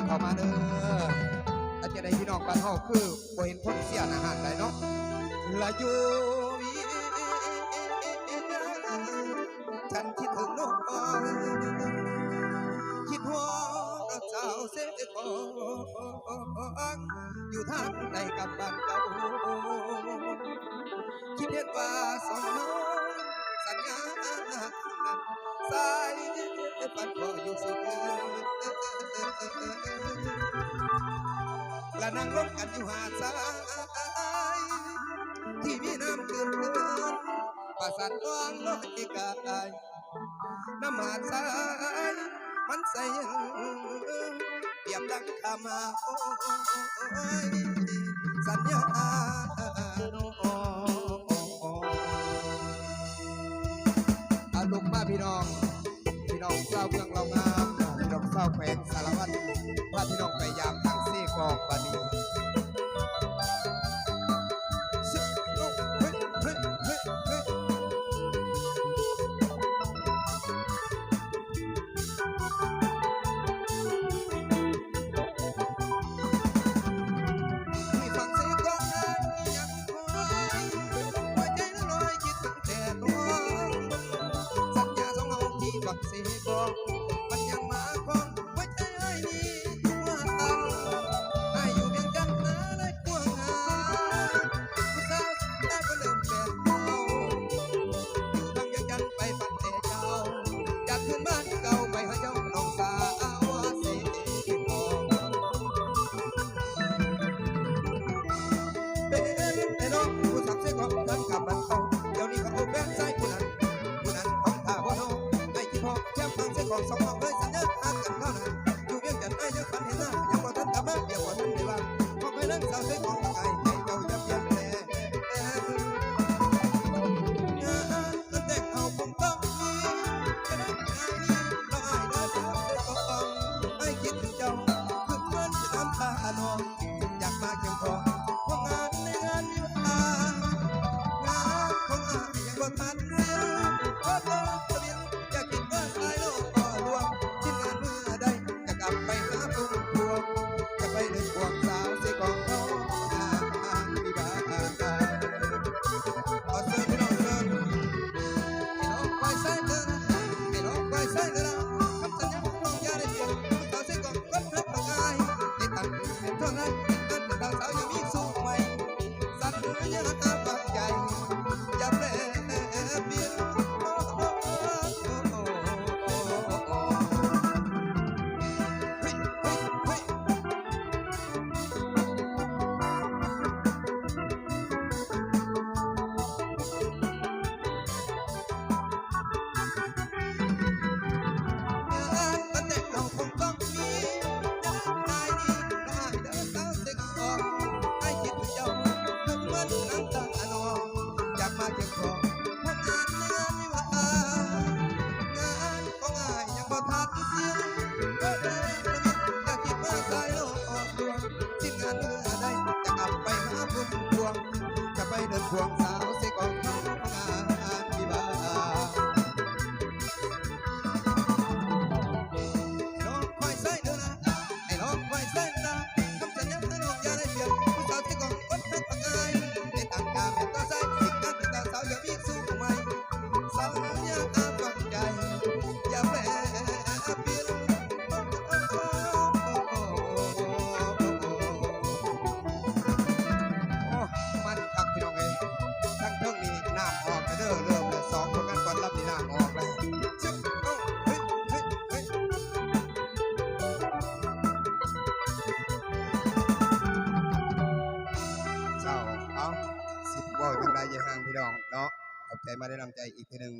เข้ามาเด้ออาจจะได้พี่น้องบ้านเฮาคือบ่เห็นคนเสียอาหารได้เนาะละอยู่ฉันคิดถึงน้องคิดฮอดเจ้าเสียก่อนอยู่ทางใดกับบ้านเก่าคิดเห็นว่าสองน้องสัญญาสายปันก็อยู่สุดและนั่งร่วมกันอยู่หาดทรายที่มีน้ำเกินประสานกองลอยกายน้ำหาดทรายมันใสเปรียบดังคำมาโอ้ยสัญญาลูกมาพี่น้องเศร้าเมืองเรางามพี่น้องเศร้าแขวงสารวัตรพาพี่น้องไปยามทั้งสี่กองปานีเสียบอกมันยังมาคนไว้ใจไอ้นี่ตัวตันไอ้อยู่เพียงกันนะได้ควงหาผู้สาวได้ก็เริ่มแปลกเมาอยู่ทางยังกันไปฝันแต่เจ้าอยากขึ้นบ้านเก่าไปหาเจ้าน้องสาวเสียบอกเป็นไอ้น้องผู้สักเสียของท่านขับบันเตาเดี๋ยวนี้เขาเอาแบงค์ใส่ผู้นั้นของท่าว่าน้องแค่ฟังเสียงของสองห้องเลยสัญญาห่างกันเท่านั้นอยู่เพียงกันไอ้ยังฝันเห็นหน้ายังบ่ทันกลับมาเดี๋ยวบ่ทันได้ว่าพอไปนั่งสาวเสียงของไอ้ให้เจ้าอย่าเปลี่ยนแปลงงานแต่งเอาคงต้องมีจะได้งานนี้เราไอ้ได้สาวเสียงของไอ้คิดถึงเจ้าคือมันจะน้ำตาหนองอยากมาเกี่ยวของว่างานในงานนี้งานของไอ้ยังบ่ทันเสียก็ต้องทะเบียนอยากกินเมื่อสายโลกก็ลวงชิ้นงานเมื่อใดจะกลับไปหาพุ่งพวงจะไปเดินพวงสาวเสียกองเขามีบ้าขอเชิญพี่น้องเชิญให้น้องคอยใส่เดินให้น้องคอยใส่เดินคำสัญญาของน้องอย่าได้เปลี่ยนสาวเสียกองก้นรับประกายในตังเป็นเท่านั้นนั่นเป็นดาวสาวยังมีสู้ใหม่สัตว์เนื้อตาปากใหญ่อย่าแปรเปลี่ยนพวงสาวเสกองงานวิวาน้องคอยใส่เดินไอ้น้องคอยใส่เดินคำสัญญาให้น้องอย่าได้เปลี่ยนผู้สาวเสกองก้นเพชรประกายในต่างกาแม่ตาใส่สิ่งนั้นเป็นตาสาวอย่ามีสู้ใหม่สัญญาฝังใจอย่าแปรเปลี่ยนมันขักพี่น้องเองทั้งเท่านี้น้ำออกเด้อเริ่มแล้วสองคนกันก่อนรับนี่น้ำออกแล้วซึ่งเฮ้ยเจ้าเอาสิบบ่อยจังได้ยังห่างพี่น้องเนาะขอบใจมาได้นำใจอีกทีหนึ่ง